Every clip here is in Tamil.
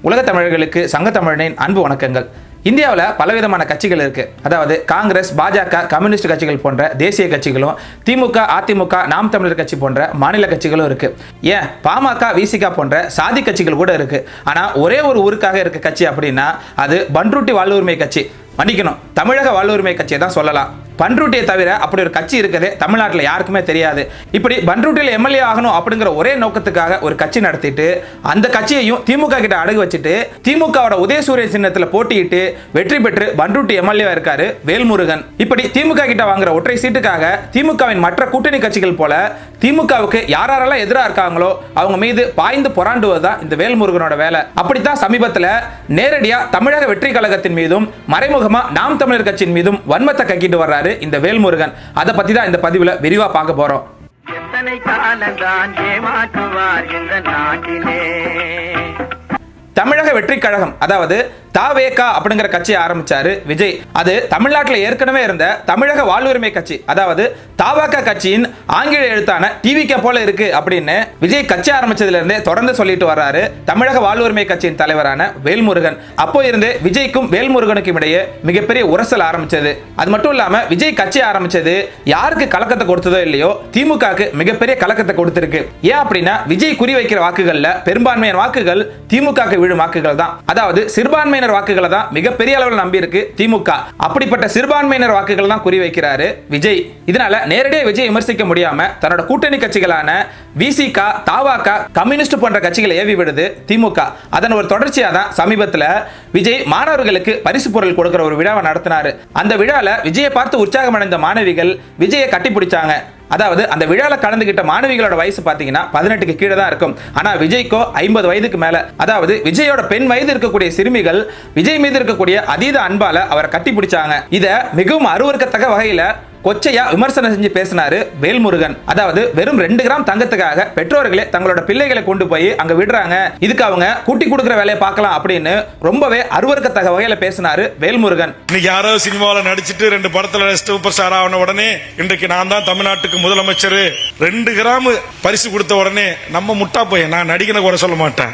உலக தமிழர்களுக்கு சங்க தமிழனின் அன்பு வணக்கங்கள். இந்தியாவில் பலவிதமான கட்சிகள் இருக்கு. அதாவது காங்கிரஸ், பாஜக, கம்யூனிஸ்ட் கட்சிகள் போன்ற தேசிய கட்சிகளும், திமுக, அதிமுக, நாம் தமிழர் கட்சி போன்ற மாநில கட்சிகளும் இருக்கு. ஏன் பாமக, விசிக போன்ற சாதி கட்சிகள் கூட இருக்கு. ஆனா ஒரே ஒரு ஊருக்காக இருக்க கட்சி அப்படின்னா அது பண்ருட்டி வாழ்வுரிமை கட்சி. மன்னிக்கணும், தமிழக வாழ்வுரிமை கட்சியை தான் சொல்லலாம். பண்ருட்டியை தவிர அப்படி ஒரு கட்சி இருக்குது தமிழ்நாட்டில் யாருக்குமே தெரியாது. இப்படி பண்ருட்டியில் எம்எல்ஏ ஆகணும் அப்படிங்கிற ஒரே நோக்கத்துக்காக ஒரு கட்சி நடத்திட்டு அந்த கட்சியையும் திமுக கிட்ட அடகு வச்சுட்டு திமுகவோட உதயசூரிய சின்னத்தில் போட்டியிட்டு வெற்றி பெற்று பண்ருட்டி எம்எல்ஏ இருக்காரு வேல்முருகன். இப்படி திமுக கிட்ட வாங்குற ஒற்றை சீட்டுக்காக திமுகவின் மற்ற கூட்டணி கட்சிகள் போல திமுகவுக்கு யாரெல்லாம் எதிராக இருக்காங்களோ அவங்க மீது பாய்ந்து பொறாண்டுவதுதான் இந்த வேல்முருகனோட வேலை. அப்படித்தான் சமீபத்தில் நேரடியா தமிழக வெற்றி கழகத்தின் மீதும் மறைமுகமா நாம் தமிழர் கட்சியின் மீதும் வன்மத்தை கக்கிட்டு வர்றாரு இந்த வேல்முருகன். அதை பத்தி தான் இந்த பதிவுல விரிவா பார்க்க போறோம். எத்தனை காலந்தான் ஏமாற்றுவார் இந்த நாட்டிலே. தமிழக வெற்றி கழகம் அதாவது தாவேகா அப்படிங்கிற கட்சியை ஆரம்பிச்சாரு விஜய். அது தமிழ்நாட்டில் ஏற்கனவே இருந்த தமிழக வாழ்வுரிமை கட்சி அதாவது தாவேகா கட்சியின் ஆங்கில எழுத்தான டிவிகே போல இருக்கு அப்படின்னு விஜய் கட்சி ஆரம்பிச்சதுல இருந்தே தொடர்ந்து சொல்லிட்டு வர்றாரு தமிழக வாழ்வுரிமை கட்சியின் தலைவரான வேல்முருகன். அப்போ இருந்து விஜய்க்கும் வேல்முருகனுக்கும் இடையே மிகப்பெரிய உரசல் ஆரம்பிச்சது. அது மட்டும் இல்லாம விஜய் கட்சி ஆரம்பிச்சது யாருக்கு கலக்கத்தை கொடுத்ததோ இல்லையோ திமுகவுக்கு மிகப்பெரிய கலக்கத்தை கொடுத்திருக்கு. ஏன் அப்படின்னா விஜய் குறி வைக்கிற வாக்குகள்ல பெரும்பான்மையான வாக்குகள் திமுகவுக்கு விழும் வாக்குகள் தான். அதாவது சிறுபான்மையினர் வாக்குகளை தான் மிகப்பெரிய அளவில் நம்பி இருக்கு திமுக. அப்படிப்பட்ட சிறுபான்மையினர் வாக்குகள் தான் குறி வைக்கிறாரு விஜய். இதனால நேரடியாக விஜய் விமர்சிக்க முடியாம தன்னோட கூட்டணி கட்சிகளான விசிக, தாவாக, கம்யூனிஸ்ட் போன்ற கட்சிகளை ஏவி விடுது திமுக. அதன் ஒரு தொடர்ச்சியா தான் சமீபத்தில் விஜய் மாணவர்களுக்கு பரிசு பொருள் கொடுக்கிற ஒரு விழாவை நடத்தினாரு. அந்த விழால விஜயை பார்த்து உற்சாகம் அடைந்த மாணவிகள் விஜயை கட்டிப்பிடிச்சாங்க. அதாவது அந்த விழாவில் கலந்துகிட்ட மாணவிகளோட வயசு பாத்தீங்கன்னா 18க்கு கீழே தான் இருக்கும். ஆனா விஜய்க்கோ 50 வயதுக்கு மேல. அதாவது விஜயோட பெண் வயது இருக்கக்கூடிய சிறுமிகள் விஜய் மீது இருக்கக்கூடிய அதீத அன்பால அவரை கட்டி பிடிச்சாங்க. இத மிகவும் அருவருக்கத்தக்க வகையில கொச்சையா விமர்சனம் செஞ்சு பேசினாரு வேல்முருகன். அதாவது வெறும் 2 கிராம் தங்கத்துக்காக பெற்றோர்களே தங்களோட பிள்ளைகளை கொண்டு போய் அங்க விடுறாங்க, இதுக்கு அவங்க கூட்டி கொடுக்கிற வேலையை பார்க்கலாம் அப்படின்னு ரொம்பவே அருவருக்கத்தக்க வகையில பேசினாரு வேல்முருகன். இன்னைக்கு யாரோ சினிமாவில் நடிச்சிட்டு 2 படத்துல சூப்பர் ஸ்டார் ஆன உடனே இன்றைக்கு நான் தான் தமிழ்நாட்டுக்கு முதலமைச்சர் 2 கிராம் பரிசு கொடுத்த உடனே நம்ம முட்டா போய் நான் நடிகனை கூட சொல்ல மாட்டேன்.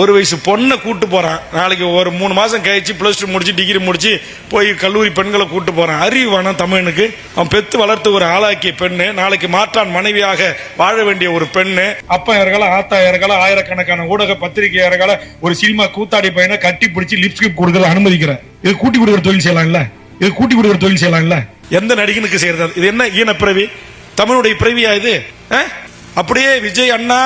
ஒரு வயசு பொண்ணை கூட்டு போறான், நாளைக்கு ஒரு 3 மாசம் கழிச்சு +2 முடிச்சு டிகிரி முடிச்சு போய் கல்லூரி பெண்களை கூட்டு போறான். அறிவு வேணாம் தமிழனுக்கு? அவன் பெத்து வளர்த்து ஒரு ஆளாக்கிய பெண்ணு நாளைக்கு மாற்றான் மனைவியாக வாழ வேண்டிய ஒரு பெண்ணு. அப்பா இருக்கலாம், ஆத்தா இருக்கலாம், ஆயிரக்கணக்கான ஊடக பத்திரிகை இருக்கலாம், ஒரு சினிமா கூத்தாடி பையனை கட்டி பிடிச்சி லிப்ஸ்டிக் கொடுக்கறது அனுமதிக்கிறேன். இது கூட்டி கொடுக்குற தொழில் செய்யலாம் இல்ல? இது கூட்டி கொடுக்குற தொழில் செய்யலாம் இல்ல? எந்த நடிகனுக்கு செய்யறது? இது என்ன ஈன பிறவி? தமிழுடைய பிறவியா இது? அப்படியே விஜய் அண்ணா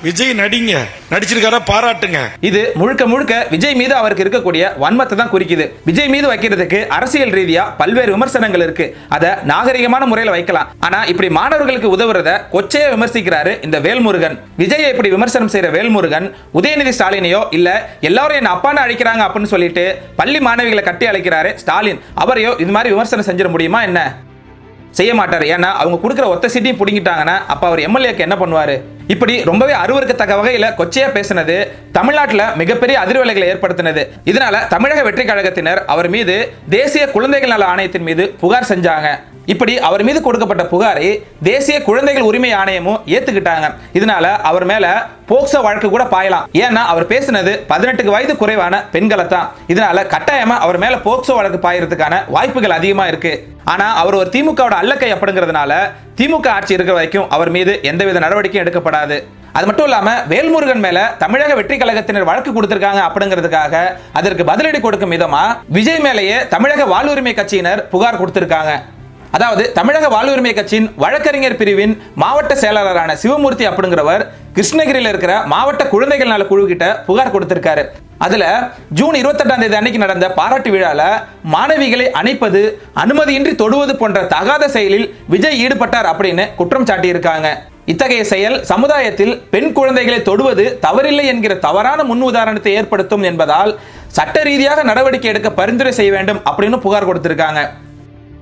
விஜய் நடிங்க, நடிச்சிருக்காரா பாராட்டுங்க. இது முழுக்க முழுக்க விஜய் மீது அவருக்கு இருக்கக்கூடிய வன்மத்தை தான் குறிக்குது. விஜய் மீது வைக்கிறதுக்கு அரசியல் ரீதியா பல்வேறு விமர்சனங்கள் இருக்கு. அத நாகரிகமான முறையில் வைக்கலாம். ஆனா இப்படி மாணவர்களுக்கு உதவுறத கொச்சையா விமர்சிக்கிறாரு இந்த வேல்முருகன். விஜயை இப்படி விமர்சனம் செய்யற வேல்முருகன் உதயநிதி ஸ்டாலினையோ இல்ல எல்லாரும் என்ன அப்பான்னு அழைக்கிறாங்க அப்படின்னு சொல்லிட்டு பள்ளி மாணவிகளை கட்டி அழைக்கிறாரு ஸ்டாலின், அவரையோ இது மாதிரி விமர்சனம் செஞ்சிட முடியுமா என்ன? செய்ய மாட்டார். ஏன்னா அவங்க கொடுக்குற ஒத்த சீட்டையும் பிடிங்கிட்டாங்கன்னா அப்ப அவர் எம்எல்ஏக்கு என்ன பண்ணுவாரு? இப்படி ரொம்பவே அருவருக்கத்தக்க வகையில கொச்சையா பேசினது தமிழ்நாட்டில் மிகப்பெரிய அதிர்வலைகளை ஏற்படுத்தினது. இதனால தமிழக வெற்றி கழகத்தினர் அவர் மீது தேசிய குழந்தைகள் நல ஆணையத்தின் மீது புகார் செஞ்சாங்க. இப்படி அவர் மீது கொடுக்கப்பட்ட புகாரை தேசிய குழந்தைகள் உரிமை ஆணையமும் ஏத்துக்கிட்டாங்க. இதனால அவர் மேல போக்சோ வழக்கு கூட பாயலாம். ஏன்னா அவர் பேசினது 18 வயது குறைவான பெண்களை தான். இதனால கட்டாயமா அவர் மேல போக்சோ வழக்கு பாயறதுக்கான வாய்ப்புகள் அதிகமா இருக்கு. ஆனா அவர் ஒரு திமுகவோட அல்லக்கை அப்படிங்கிறதுனால திமுக ஆட்சி இருக்கிற வரைக்கும் அவர் மீது எந்தவித நடவடிக்கையும் எடுக்கப்படாது. அது மட்டும் இல்லாம வேல்முருகன் மேல தமிழக வெற்றி கழகத்தினர் வழக்கு கொடுத்திருக்காங்க அப்படிங்கிறதுக்காக அதற்கு பதிலடி கொடுக்கும் விதமா விஜய் மேலேயே தமிழக வாழ்வுரிமை கட்சியினர் புகார் கொடுத்திருக்காங்க. அதாவது தமிழக வாழ்வுரிமை கட்சியின் வழக்கறிஞர் பிரிவின் மாவட்ட செயலாளரான சிவமூர்த்தி அப்படிங்கிறவர் கிருஷ்ணகிரியில் இருக்கிற மாவட்ட குழந்தைகள் நல குழு கிட்ட புகார் கொடுத்திருக்காரு. அதுல ஜூன் 28ஆம் தேதி அன்னைக்கு நடந்த பாராட்டு விழால மாணவிகளை அணைப்பது, அனுமதியின்றி தொடுவது போன்ற தகாத செயலில் விஜய் ஈடுபட்டார் அப்படின்னு குற்றம் சாட்டியிருக்காங்க. இத்தகைய செயல் சமுதாயத்தில் பெண் குழந்தைகளை தொடுவது தவறில்லை என்கிற தவறான முன் உதாரணத்தை ஏற்படுத்தும் என்பதால் சட்ட ரீதியாக நடவடிக்கை எடுக்க பரிந்துரை செய்ய வேண்டும் அப்படின்னு புகார் கொடுத்திருக்காங்க.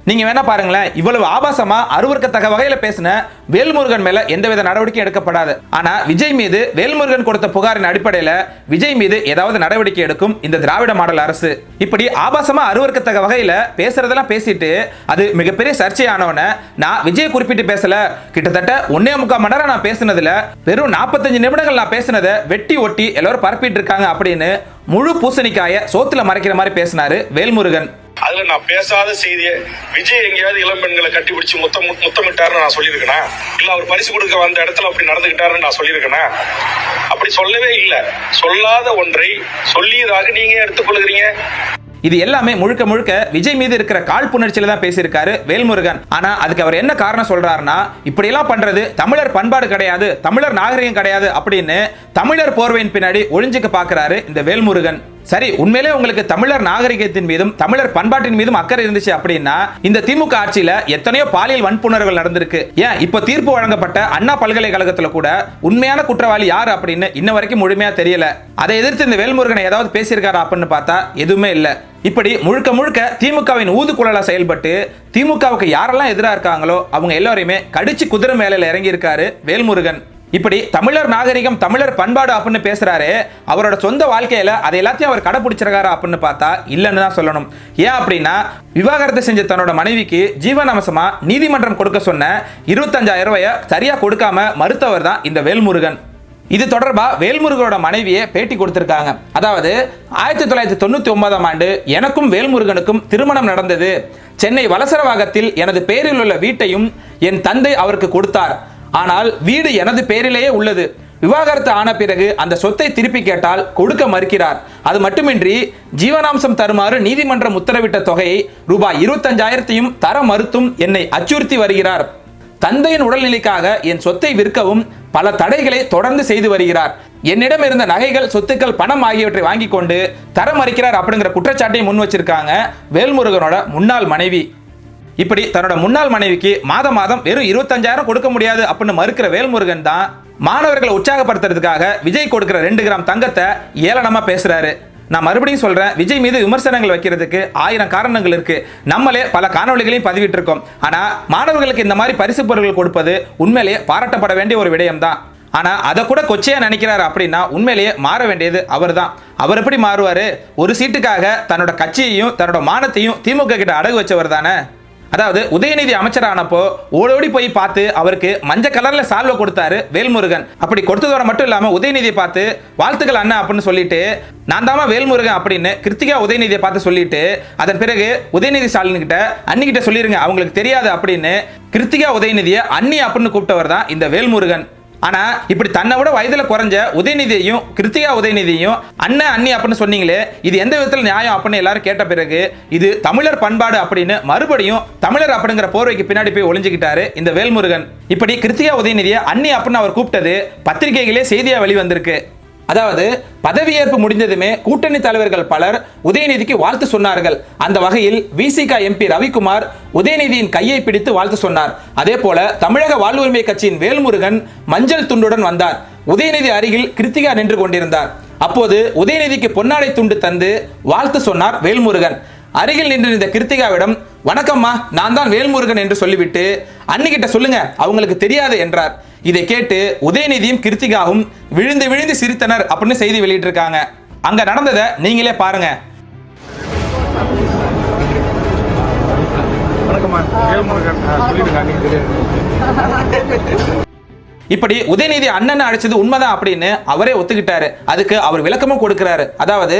நீங்க வேணா பாருங்களேன், இவ்வளவு ஆபாசமா அருவருக்கத்தக்க வகையில பேசின வேல்முருகன் மேல எந்தவித நடவடிக்கையும் எடுக்கப்படாது. ஆனா விஜய் மீது வேல்முருகன் கொடுத்த புகாரின் அடிப்படையில விஜய் மீது ஏதாவது நடவடிக்கை எடுக்கும் இந்த திராவிட மாடல் அரசு. இப்படி ஆபாசமா அருவருக்கத்தக்க வகையில பேசுறதெல்லாம் பேசிட்டு அது மிகப்பெரிய சர்ச்சையானவன நான் விஜய் குறிப்பிட்டு பேசல. கிட்டத்தட்ட 1.25 மணி நேரம் நான் பேசினதுல வெறும் 45 நிமிடங்கள் நான் பேசினதை வெட்டி ஒட்டி எல்லாரும் பரப்பிட்டு இருக்காங்க அப்படின்னு முழு பூசணிக்காய சோத்துல மறைக்கிற மாதிரி பேசினாரு வேல்முருகன். அதுல நான் பேசாத செய்தியை விஜய் எங்கேயாவது இளம் பெண்களை கட்டி பிடிச்சு முத்தமிட்டாருன்னு நான் சொல்லியிருக்கேனா? இல்ல அவர் பரிசு கொடுக்க வந்த இடத்துல அப்படி நடந்துகிட்டாருன்னு நான் சொல்லியிருக்கேனா? அப்படி சொல்லவே இல்லை. சொல்லாத ஒன்றை சொல்லியதாக நீங்க எடுத்துக்கொள்கிறீங்க. இது எல்லாமே முழுக்க முழுக்க விஜய் மீது இருக்கிற காழ்ப்புணர்ச்சியில தான் பேசியிருக்காரு வேல்முருகன். ஆனா அதுக்கு அவர் என்ன காரணம் சொல்றாருன்னா, இப்படி எல்லாம் பண்றது தமிழர் பண்பாடு கிடையாது, தமிழர் நாகரிகம் கிடையாது அப்படின்னு தமிழர் போர்வையின் பின்னாடி ஒளிஞ்சுக்க பாக்குறாரு இந்த வேல்முருகன். சரி, உண்மையிலே உங்களுக்கு தமிழர் நாகரிகத்தின் மீதும் தமிழர் பண்பாட்டின் மீதும் அக்கறை இருந்துச்சு அப்படின்னா இந்த திமுக ஆட்சியில எத்தனையோ பாலியல் வன்புணர்வுகள் நடந்திருக்கு. ஏன் இப்ப தீர்ப்பு வழங்கப்பட்ட அண்ணா பல்கலைக்கழகத்துல கூட உண்மையான குற்றவாளி யார் அப்படின்னு இன்ன வரைக்கும் முழுமையா தெரியல. அதை எதிர்த்து இந்த வேல்முருகனை ஏதாவது பேசியிருக்காரா அப்படின்னு பார்த்தா எதுவுமே இல்ல. இப்படி முழுக்க முழுக்க திமுகவின் ஊதுகுழலா செயல்பட்டு திமுகவுக்கு யாரெல்லாம் எதிராக இருக்காங்களோ அவங்க எல்லாரையுமே கடிச்சு குதிரை மேல இறங்கி இருக்காரு வேல்முருகன். இப்படி தமிழர் நாகரிகம் தமிழர் பண்பாடு அப்படின்னு பேசுறாரு. அவரோட சொந்த வாழ்க்கையில அதை எல்லாத்தையும் அவர் கடைபிடிச்சிருக்காரா அப்படின்னு பார்த்தா இல்லைன்னு தான் சொல்லணும். ஏன் அப்படின்னா விவாகரத்து செஞ்ச தன்னோட மனைவிக்கு ஜீவனாம்சமா நீதிமன்றம் கொடுக்க சொன்ன 25,000 ரூபாயை சரியா கொடுக்காம மறுத்தவர் தான் இந்த வேல்முருகன். இது தொடர்பா வேல்முருகனோட மனைவியே பேட்டி கொடுத்திருக்காங்க. அதாவது 1999ஆம் ஆண்டு எனக்கும் வேல்முருகனுக்கும் திருமணம் நடந்தது. சென்னை வலசரவாகத்தில் எனது பேரில் உள்ள வீட்டையும் என் தந்தை அவருக்கு கொடுத்தார். ஆனால் வீடு எனது பேரிலேயே உள்ளது. விவாகரத்து ஆன பிறகு அந்த சொத்தை திருப்பி கேட்டால் கொடுக்க மறுக்கிறார். அது மட்டுமின்றி ஜீவனாம்சம் தருமாறு நீதிமன்றம் உத்தரவிட்ட தொகையை ரூபாய் 25,000 தர மறுத்தும் என்னை அச்சுறுத்தி வருகிறார். தந்தையின் உடல்நிலைக்காக என் சொத்தை விற்கவும் பல தடைகளை தொடர்ந்து செய்து வருகிறார். என்னிடம் இருந்த நகைகள், சொத்துக்கள், பணம் ஆகியவற்றை வாங்கி கொண்டு தர மறுக்கிறார் அப்படிங்கிற குற்றச்சாட்டை முன் வச்சிருக்காங்க வேல்முருகனோட முன்னாள் மனைவி. இப்படி தன்னோட முன்னாள் மனைவிக்கு மாதம் வெறும் 25,000 கொடுக்க முடியாது அப்படின்னு மறுக்கிற வேல்முருகன் தான் மாணவர்களை உற்சாகப்படுத்துறதுக்காக விஜய் கொடுக்கிற 2 கிராம் தங்கத்தை ஏளனமா பேசுறாரு. நான் மறுபடியும் சொல்றேன், விஜய் மீது விமர்சனங்கள் வைக்கிறதுக்கு 1000 காரணங்கள் இருக்கு. நம்மளே பல காணொளிகளையும் பதிவிட்டு இருக்கோம். ஆனா மாணவர்களுக்கு இந்த மாதிரி பரிசு பொருட்கள் கொடுப்பது உண்மையிலேயே பாராட்டப்பட வேண்டிய ஒரு விடயம் தான். ஆனா அதை கூட கொச்சையா நினைக்கிறாரு அப்படின்னா உண்மையிலேயே மாற வேண்டியது அவர் தான். அவர் எப்படி மாறுவாரு? ஒரு சீட்டுக்காக தன்னோட கட்சியையும் தன்னோட மானத்தையும் திமுக கிட்ட அடகு வச்சவர் தானே. அதாவது உதயநிதி அமைச்சரானப்போ ஓடோடி போய் பார்த்து அவருக்கு மஞ்சள் கலர்ல சால்வை கொடுத்தாரு வேல்முருகன். அப்படி கொடுத்ததோட மட்டும் இல்லாம உதயநிதியை பார்த்து வாழ்த்துக்கள் அண்ணா அப்படின்னு சொல்லிட்டு நான் தாமா வேல்முருகன் அப்படின்னு கிருத்திகா உதயநிதியை பார்த்து சொல்லிட்டு அதன் பிறகு உதயநிதி ஸ்டாலின் கிட்ட அன்னிக்கிட்ட சொல்லிருங்க அவங்களுக்கு தெரியாது அப்படின்னு கிருத்திகா உதயநிதியை அண்ணி அப்படின்னு கூப்பிட்டவர் தான் இந்த வேல்முருகன். ஆனா இப்படி தன்னை விட வயதுல குறைஞ்ச உதயநிதியையும் கிருத்திகா உதயநிதியையும் அண்ணன் அண்ணி அப்படின்னு சொன்னீங்களே, இது எந்த விதத்தில் நியாயம் அப்படின்னு எல்லாரும் கேட்ட பிறகு இது தமிழர் பண்பாடு அப்படின்னு மறுபடியும் தமிழர் அப்படிங்கிற போர்வைக்கு பின்னாடி போய் ஒளிஞ்சுக்கிட்டாரு இந்த வேல்முருகன். இப்படி கிருத்திகா உதயநிதியை அண்ணி அப்படின்னு அவர் கூப்பிட்டது பத்திரிகைகளே செய்தியா வெளிவந்திருக்கு. அதாவது பதவியேற்பு முடிந்ததுமே கூட்டணி தலைவர்கள் பலர் உதயநிதிக்கு வாழ்த்து சொன்னார்கள். அந்த வகையில் விசிக எம்பி ரவிக்குமார் உதயநிதியின் கையை பிடித்து வாழ்த்து சொன்னார். அதே போல தமிழக வாழ்வுரிமை கட்சியின் வேல்முருகன் மஞ்சள் துண்டுடன் வந்தார். உதயநிதி அருகில் கிருத்திகா நின்று கொண்டிருந்தார். அப்போது உதயநிதிக்கு பொன்னாடை துண்டு தந்து வாழ்த்து சொன்னார் வேல்முருகன். அருகில் நின்றிருந்த கிருத்திகாவிடம் வணக்கம்மா, நான் தான் வேல்முருகன் என்று சொல்லிவிட்டு அன்னிக்கிட்ட சொல்லுங்க அவங்களுக்கு தெரியாது என்றார். இதை கேட்டு உதயநிதியும் கிருத்திகாவும் விழுந்து விழுந்து சிரித்தனர் அப்படின்னு செய்தி வெளியிட்டிருக்காங்க. அங்க நடந்ததை நீங்களே பாருங்க. இப்படி உதயநிதி அண்ணன் அழைச்சது உண்மைதான் அப்படின்னு அவரே ஒத்துக்கிட்டாரு. அதுக்கு அவர் விளக்கமும் கொடுக்கிறாரு. அதாவது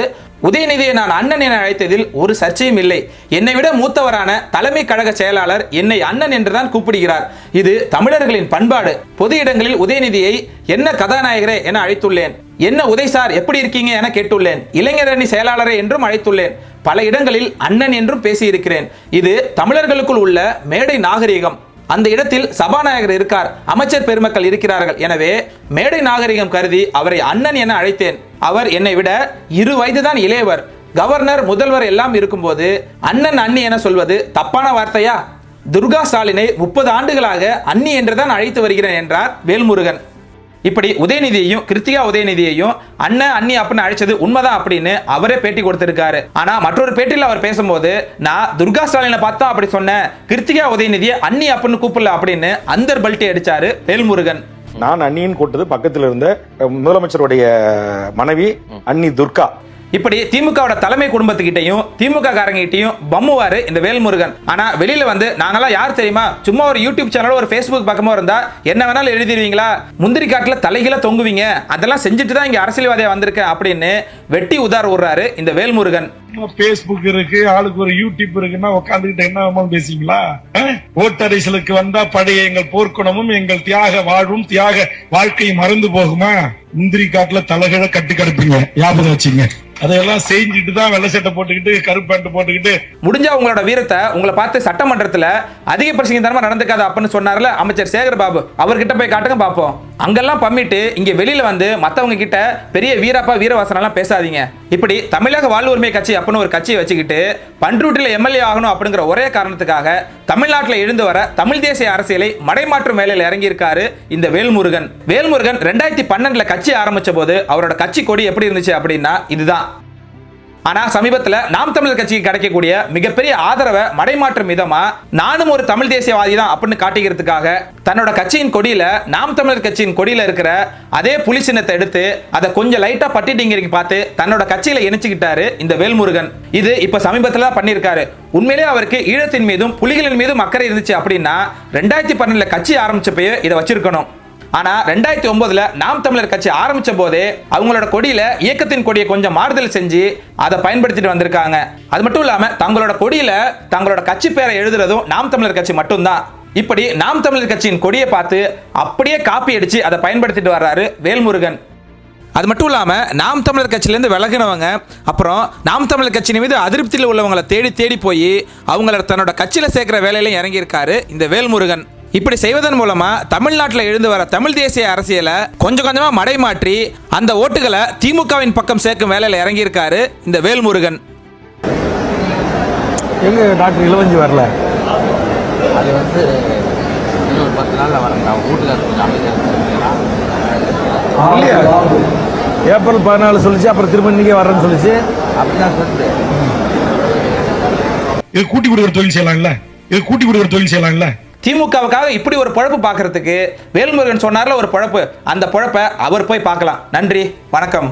உதயநிதியை நான் அண்ணன் என அழைத்ததில் ஒரு சர்ச்சையும் இல்லை. என்னை விட மூத்தவரான தலைமை கழக செயலாளர் என்னை அண்ணன் என்றுதான் கூப்பிடுகிறார். இது தமிழர்களின் பண்பாடு. பொது இடங்களில் உதயநிதியை என்ன கதாநாயகரே என அழைத்துள்ளேன். என்ன உதய் சார் எப்படி இருக்கீங்க என கேட்டுள்ளேன். இளைஞரணி செயலாளரே என்றும் அழைத்துள்ளேன். பல இடங்களில் அண்ணன் என்றும் பேசியிருக்கிறேன். இது தமிழர்களுக்குள் உள்ள மேடை நாகரிகம். அந்த இடத்தில் சபாநாயகர் இருக்கார், அமைச்சர் பெருமக்கள் இருக்கிறார்கள். எனவே மேடை நாகரிகம் கருதி அவரை அண்ணன் என அழைத்தேன். அவர் என்னை விட 2 வயது தான் இளையவர். கவர்னர், முதல்வர் எல்லாம் இருக்கும்போது அண்ணன் அண்ணி என சொல்வது தப்பான வார்த்தையா? துர்கா ஸ்டாலினை 30 ஆண்டுகளாக அண்ணி என்றுதான் அழைத்து வருகிறேன் என்றார் வேல்முருகன். இப்படி உதயநிதியையும் கிருத்திகா உதயநிதியையும் அண்ணன் அண்ணி அப்படின்னு அழைச்சது உண்மைதான் அப்படின்னு அவரே பேட்டி கொடுத்திருக்காரு. ஆனா மற்றொரு பேட்டியில் அவர் பேசும்போது நான் துர்கா ஸ்டாலினை பார்த்தா அப்படி சொன்னேன், கிருத்திகா உதயநிதியை அண்ணி அப்படின்னு கூப்பிடல அப்படின்னு அந்தர் பல்ட்டி அடிச்சாரு வேல்முருகன். நான் அண்ணின்னு கூட்டது பக்கத்தில் இருந்த முதலமைச்சருடைய மனைவி அண்ணி துர்கா. இப்படி திமுகவோட தலைமை குடும்பத்துக்கிட்டையும் திமுக காரங்கிட்டையும் பம்முவாரு இந்த வேல்முருகன். ஆனா வெளியில வந்து நாங்கெல்லாம் யார் தெரியுமா, சும்மா ஒரு யூடியூப் சேனலோ ஒரு ஃபேஸ்புக் பக்கமோ இருந்தா என்ன வேணாலும் எழுதிடுவீங்களா, முந்திரி காட்டுல தலைகீழ தொங்குவீங்க, அதெல்லாம் செஞ்சுட்டு தான் இங்க அரசியல்வாதியா வந்திருக்கேன் அப்படின்னு வெட்டி உதார் விடுறாரு இந்த வேல்முருகன். பேஸ்புக் இருக்கு, ஆளுக்கு ஒரு யூடியூப் இருக்குன்னா உட்காந்துக்கிட்டு என்ன பேசிங்களா? ஓட்டரிசலுக்கு வந்தா பழைய எங்கள் போர்க்குணமும் எங்கள் தியாக வாழ்வும் தியாக வாழ்க்கையும் மறந்து போகுமா? முந்திரி காட்டுல தலைகிழ கட்டு கடுப்பீங்க, ஞாபகம் வச்சுங்க. அதையெல்லாம் செஞ்சுட்டு தான் வெள்ளை சட்டை போட்டுக்கிட்டு கருப்பு பேண்ட் போட்டுக்கிட்டு முடிஞ்சா உங்களோட வீரத்தை உங்களை பார்த்து சட்டமன்றத்தில் அதிக பிரசங்கத்தனமா நடந்துக்காத அப்படின்னு சொன்னார்ல அமைச்சர் சேகர் பாபு, அவர்கிட்ட போய் காட்டுங்க பார்ப்போம். அங்கெல்லாம் பம்மிட்டு இங்க வெளியில வந்து மத்தவங்க கிட்ட பெரிய வீரப்பா வீரவாசனம் எல்லாம் பேசாதீங்க. இப்படி தமிழக வாழ்வுரிமை கட்சி அப்படின்னு ஒரு கட்சியை வச்சுக்கிட்டு பண்ருட்டில எம்எல்ஏ ஆகணும் அப்படிங்கிற ஒரே காரணத்துக்காக தமிழ்நாட்டில் எழுந்து வர தமிழ் தேசிய அரசியலை மடைமாற்றும் வேலையில் இறங்கி இருக்காரு இந்த வேல்முருகன். வேல்முருகன் 2012 கட்சி ஆரம்பிச்ச போது அவரோட கட்சி கொடி எப்படி இருந்துச்சு அப்படின்னா இதுதான். ஆனா சமீபத்தில் நாம் தமிழர் கட்சிக்கு கிடைக்கக்கூடிய மிகப்பெரிய ஆதரவை மடைமாற்றும் விதமா நானும் ஒரு தமிழ் தேசியவாதி தான் அப்படின்னு காட்டிக்கிறதுக்காக தன்னோட கட்சியின் கொடியில நாம் தமிழர் கட்சியின் கொடியில இருக்கிற அதே புலி சின்னத்தை எடுத்து அதை கொஞ்சம் லைட்டா பட்டிட்டிங்கிறீங்க பார்த்து தன்னோட கட்சியில இணைச்சுக்கிட்டாரு இந்த வேல்முருகன். இது இப்ப சமீபத்தில் தான் பண்ணியிருக்காரு. உண்மையிலே அவருக்கு ஈழத்தின் மீதும் புலிகளின் மீதும் அக்கறை இருந்துச்சு அப்படின்னா 2012 கட்சி ஆரம்பிச்சப்பயே இதை வச்சிருக்கணும். ஆனா 2009 நாம் தமிழர் கட்சி ஆரம்பிச்ச போதே அவங்களோட கொடியில இயக்கத்தின் கொடியை கொஞ்சம் மாறுதல் செஞ்சு அதை பயன்படுத்திட்டு வந்திருக்காங்க. அது மட்டும் இல்லாம தங்களோட கொடியில தங்களோட கட்சி பேரை எழுதுறதும் நாம் தமிழர் கட்சி மட்டும்தான். இப்படி நாம் தமிழர் கட்சியின் கொடியை பார்த்து அப்படியே காப்பி அடிச்சு அதை பயன்படுத்திட்டு வர்றாரு வேல்முருகன். அது மட்டும் இல்லாம நாம் தமிழர் கட்சியிலேருந்து விலகினவங்க அப்புறம் நாம் தமிழர் கட்சியின் மீது அதிருப்தியில் உள்ளவங்களை தேடி தேடி போய் அவங்கள தன்னோட கட்சியில சேர்க்கிற வேலையில இறங்கி இருக்காரு இந்த வேல்முருகன். இப்படி செய்வதன் மூலமா தமிழ்நாட்டில் எழுந்து வர தமிழ் தேசிய அரசியலை கொஞ்சம் கொஞ்சமா மடைமாற்றி அந்த ஓட்டுகளை திமுகவின் பக்கம் சேர்க்கும் வேலையில் இறங்கி இருக்காரு இந்த வேல்முருகன். எங்க டாக்டர் இளவஞ்சி வரல? அது வந்து இன்னும் 10 நாளில் வரேன். வீட்டுக்காரர் கொஞ்சம் இல்லையா? ஏப்ரல் 14 சொல்லிச்சு, அப்புறம் திரும்ப இன்னைக்கே வரேன்னு சொல்லிச்சு. அப்படிதான் சொல்லுது. இது கூட்டி கொடுக்குற தொழில் செய்யலாம்ல. திமுகவுக்காக இப்படி ஒரு பொழப்பு பார்க்கறதுக்கு வேல்முருகன் சொன்னார்ல ஒரு பொழப்பு, அந்த பொழப்பை அவர் போய் பார்க்கலாம். நன்றி, வணக்கம்.